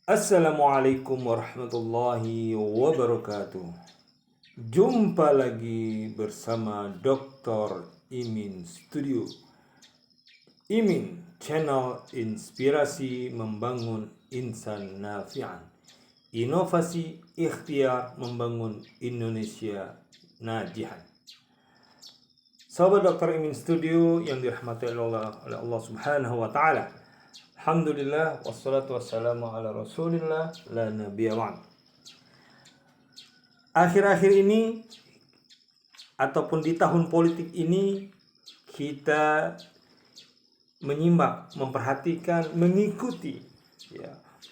Assalamualaikum warahmatullahi wabarakatuh. Jumpa lagi bersama Dr. Imin Studio. Imin, channel inspirasi membangun insan nafi'an. Inovasi ikhtiar membangun Indonesia najihan. Sahabat Dr. Imin Studio yang dirahmati oleh Allah Subhanahu wa taala. Alhamdulillah wassalatu wassalamu ala Rasulillah la nabiyya ba'd. Akhir-akhir ini ataupun di tahun politik ini kita menyimak, memperhatikan, mengikuti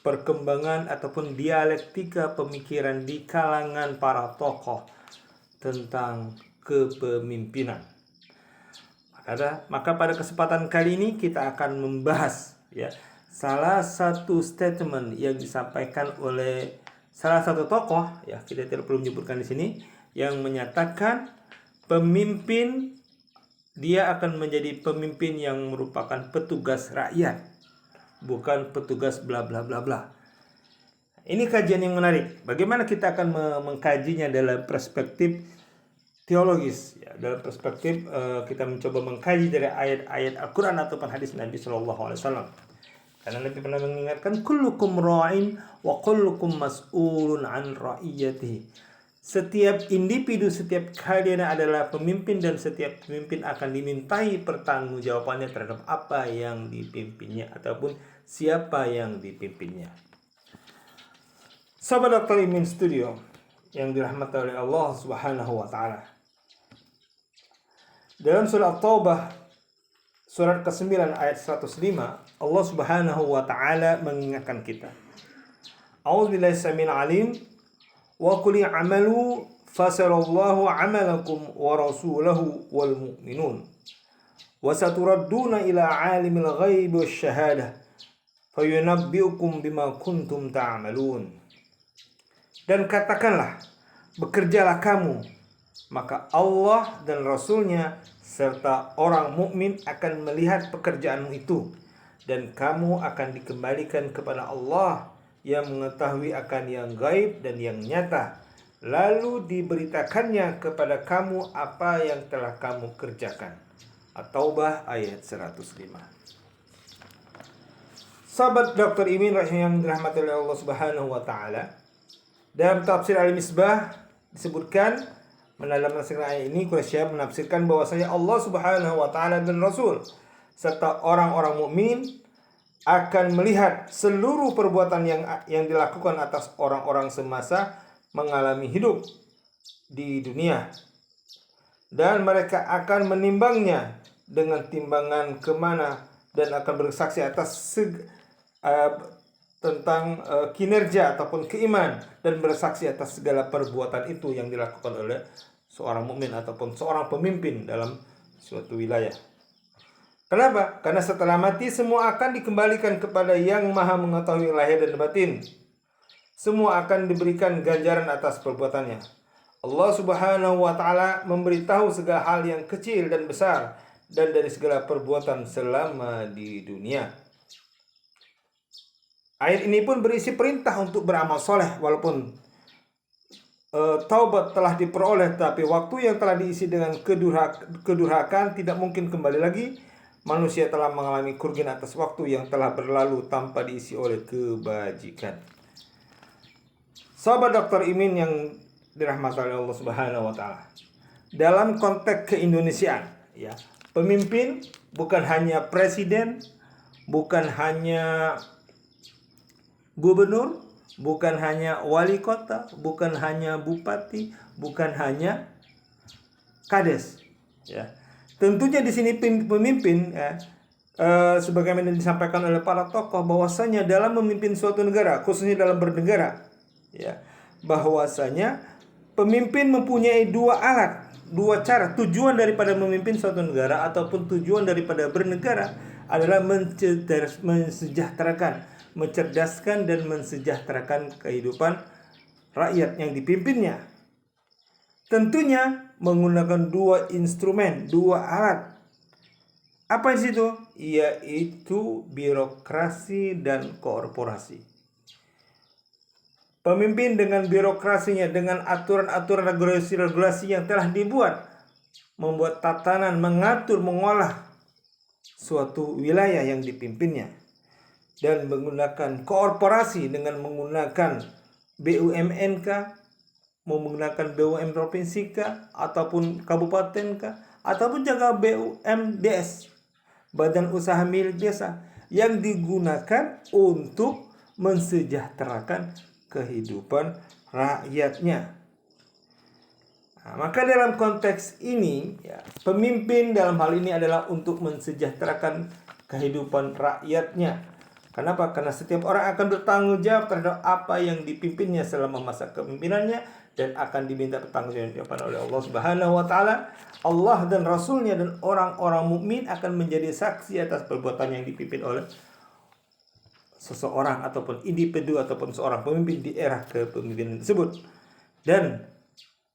perkembangan ataupun dialektika pemikiran di kalangan para tokoh tentang kepemimpinan. Maka pada kesempatan kali ini kita akan membahas salah satu statement yang disampaikan oleh salah satu tokoh, kita tidak perlu menyebutkan di sini, yang menyatakan pemimpin dia akan menjadi pemimpin yang merupakan petugas rakyat, bukan petugas bla bla bla bla. Ini kajian yang menarik. Bagaimana kita akan mengkajinya dalam perspektif teologis, dalam perspektif kita mencoba mengkaji dari ayat-ayat Al-Quran ataupun hadis Nabi SAW. Karena Nabi pernah mengingatkan, kullukum ra'in wa kullukum mas'ulun an ra'iyatihi. Setiap individu, setiap kalian adalah pemimpin, dan setiap pemimpin akan dimintai pertanggungjawabannya terhadap apa yang dipimpinnya ataupun siapa yang dipimpinnya. Sahabat Dr. Imin Studio yang dirahmati oleh Allah Subhanahu wa taala. Dalam surah At-Taubah surat ke-9 ayat 105, Allah Subhanahu wa taala mengingatkan kita. A'udzubillahi samil alim wa qul i'malu fasarallahu 'amalakum wa rasuluhu wal mu'minun wa saturadduna ila 'alimil ghaibi wasyahadah fayunabbi'ukum bima kuntum ta'malun. Dan katakanlah, bekerjalah kamu, maka Allah dan Rasulnya serta orang mukmin akan melihat pekerjaanmu itu, dan kamu akan dikembalikan kepada Allah yang mengetahui akan yang gaib dan yang nyata, lalu diberitakannya kepada kamu apa yang telah kamu kerjakan. At-Taubah ayat 105. Sahabat Dr. Imin yang dirahmati oleh Allah Subhanahu wa taala, dalam tafsir Al-Misbah disebutkan, dalam menafsirkan ayat ini, Quraisy menafsirkan bahwasanya Allah Subhanahu wa taala dan Rasul serta orang-orang mukmin akan melihat seluruh perbuatan yang dilakukan atas orang-orang semasa mengalami hidup di dunia, dan mereka akan menimbangnya dengan timbangan kemana, dan akan bersaksi atas tentang kinerja ataupun keimanan, dan bersaksi atas segala perbuatan itu yang dilakukan oleh seorang mukmin ataupun seorang pemimpin dalam suatu wilayah. Kenapa? Karena setelah mati semua akan dikembalikan kepada yang maha mengetahui lahir dan batin. Semua akan diberikan ganjaran atas perbuatannya. Allah Subhanahu wa taala memberitahu segala hal yang kecil dan besar, dan dari segala perbuatan selama di dunia. Ayat ini pun berisi perintah untuk beramal soleh, walaupun taubat telah diperoleh, tapi waktu yang telah diisi dengan kedurhakaan tidak mungkin kembali lagi. Manusia telah mengalami kerugian atas waktu yang telah berlalu tanpa diisi oleh kebajikan. Sahabat Dr. Imin yang dirahmati oleh Allah Subhanahu wa taala, dalam konteks keindonesiaan, pemimpin bukan hanya presiden, bukan hanya gubernur, bukan hanya wali kota, bukan hanya bupati, bukan hanya kades. Tentunya di sini pemimpin, sebagaimana disampaikan oleh para tokoh, bahwasanya dalam memimpin suatu negara, khususnya dalam bernegara, bahwasanya pemimpin mempunyai dua alat, dua cara. Tujuan daripada memimpin suatu negara ataupun tujuan daripada bernegara adalah mensejahterakan, mencerdaskan dan mensejahterakan kehidupan rakyat yang dipimpinnya. Tentunya menggunakan dua instrumen, dua alat. Apa itu? Yaitu birokrasi dan korporasi. Pemimpin dengan birokrasinya, dengan aturan-aturan regulasi-regulasi yang telah dibuat, membuat tatanan, mengatur, mengolah suatu wilayah yang dipimpinnya, dan menggunakan korporasi dengan menggunakan BUMN kah, menggunakan BUMN provinsi kah, ataupun kabupaten kah, ataupun juga BUMDes, badan usaha milik desa, yang digunakan untuk mensejahterakan kehidupan rakyatnya. Nah, maka dalam konteks ini, ya, pemimpin dalam hal ini adalah untuk mensejahterakan kehidupan rakyatnya. Kenapa? Karena setiap orang akan bertanggung jawab terhadap apa yang dipimpinnya selama masa kepemimpinannya, dan akan diminta pertanggungjawaban oleh Allah Subhanahu wa taala. Allah dan Rasulnya dan orang-orang mukmin akan menjadi saksi atas perbuatan yang dipimpin oleh seseorang ataupun individu ataupun seorang pemimpin di era kepemimpinan tersebut. Dan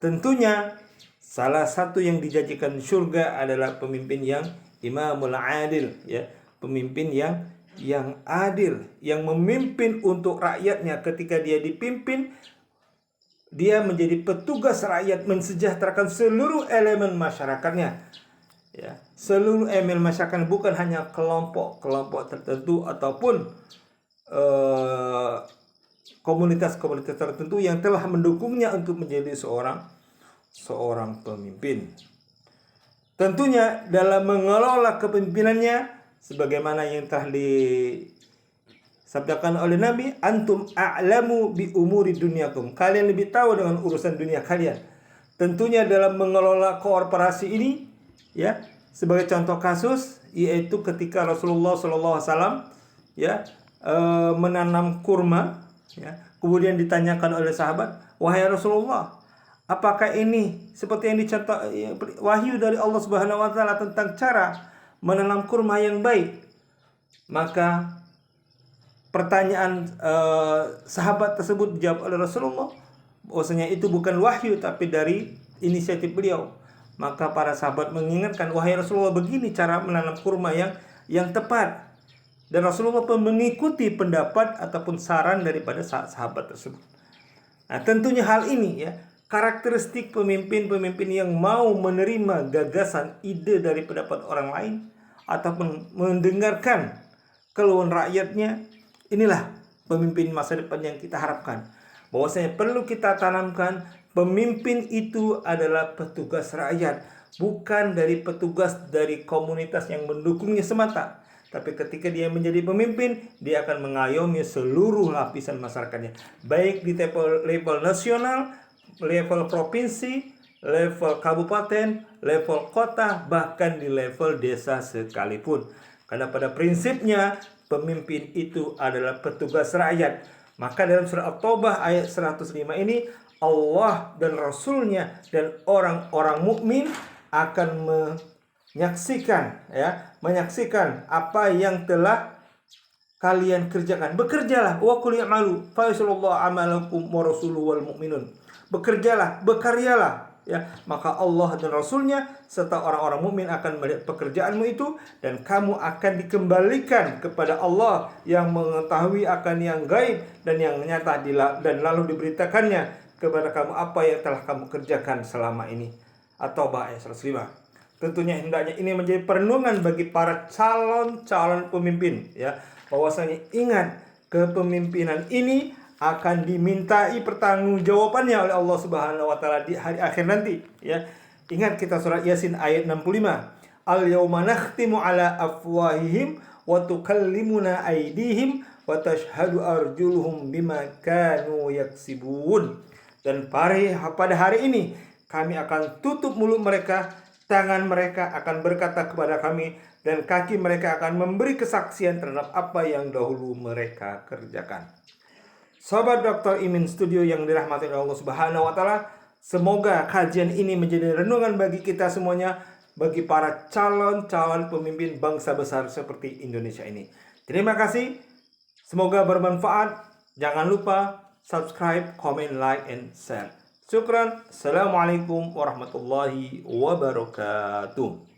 tentunya salah satu yang dijanjikan surga adalah pemimpin yang imamul adil, ya, pemimpin yang adil, yang memimpin untuk rakyatnya. Ketika dia dipimpin, dia menjadi petugas rakyat, mensejahterakan seluruh elemen masyarakatnya, ya, seluruh elemen masyarakat, bukan hanya kelompok tertentu ataupun komunitas-komunitas tertentu yang telah mendukungnya untuk menjadi seorang pemimpin. Tentunya dalam mengelola kepemimpinannya, sebagaimana yang telah disabdakan oleh Nabi, antum a'lamu bi umuri dunyakum, kalian lebih tahu dengan urusan dunia kalian. Tentunya dalam mengelola korporasi ini, ya, sebagai contoh kasus, yaitu ketika Rasulullah SAW, ya, menanam kurma, ya, kemudian ditanyakan oleh sahabat, wahai Rasulullah, apakah ini seperti yang dicontoh wahyu dari Allah Subhanahu wa taala tentang cara menanam kurma yang baik? Maka pertanyaan sahabat tersebut dijawab oleh Rasulullah bahwasanya itu bukan wahyu tapi dari inisiatif beliau. Maka para sahabat mengingatkan, wahai Rasulullah, begini cara menanam kurma yang tepat. Dan Rasulullah pun mengikuti pendapat ataupun saran daripada sahabat tersebut. Nah, tentunya hal ini, ya, karakteristik pemimpin-pemimpin yang mau menerima gagasan, ide dari pendapat orang lain ataupun mendengarkan keluhan rakyatnya, inilah pemimpin masa depan yang kita harapkan. Bahwasanya perlu kita tanamkan, pemimpin itu adalah petugas rakyat, bukan petugas dari komunitas yang mendukungnya semata. Tapi ketika dia menjadi pemimpin, dia akan mengayomi seluruh lapisan masyarakatnya, baik di level nasional, level provinsi, level kabupaten, level kota, bahkan di level desa sekalipun. Karena pada prinsipnya pemimpin itu adalah petugas rakyat. Maka dalam surah At-Taubah ayat 105 ini, Allah dan Rasulnya dan orang-orang mukmin akan menyaksikan apa yang telah kalian kerjakan. Bekerjalah, wa qul i'malu fa yasallallahu amalakum wa rasuluhu wal mu'minun. Bekerjalah, berkaryalah, ya, maka Allah dan Rasulnya serta orang-orang mukmin akan melihat pekerjaanmu itu, dan kamu akan dikembalikan kepada Allah yang mengetahui akan yang gaib dan yang nyata, dan lalu diberitakannya kepada kamu apa yang telah kamu kerjakan selama ini. At-Taubah ayat 105. Tentunya hendaknya ini menjadi perenungan bagi para calon pemimpin, ya, bahwasanya ingat, kepemimpinan ini akan dimintai pertanggungjawabannya oleh Allah Subhanahu wa taala di hari akhir nanti, ya. Ingat kita surat Yasin ayat 65. Al-yauma nakhtimu ala afwahihim wa tukallimuna aydihim wa tashhadu arjuluhum bima kanu yaksibun. Dan pada hari ini kami akan tutup mulut mereka, tangan mereka akan berkata kepada kami, dan kaki mereka akan memberi kesaksian terhadap apa yang dahulu mereka kerjakan. Sobat Dr. Imin Studio yang dirahmati oleh Allah Subhanahu wa taala, semoga kajian ini menjadi renungan bagi kita semuanya, bagi para calon pemimpin bangsa besar seperti Indonesia ini. Terima kasih. Semoga bermanfaat. Jangan lupa subscribe, comment, like, and share. Syukran. Assalamualaikum warahmatullahi wabarakatuh.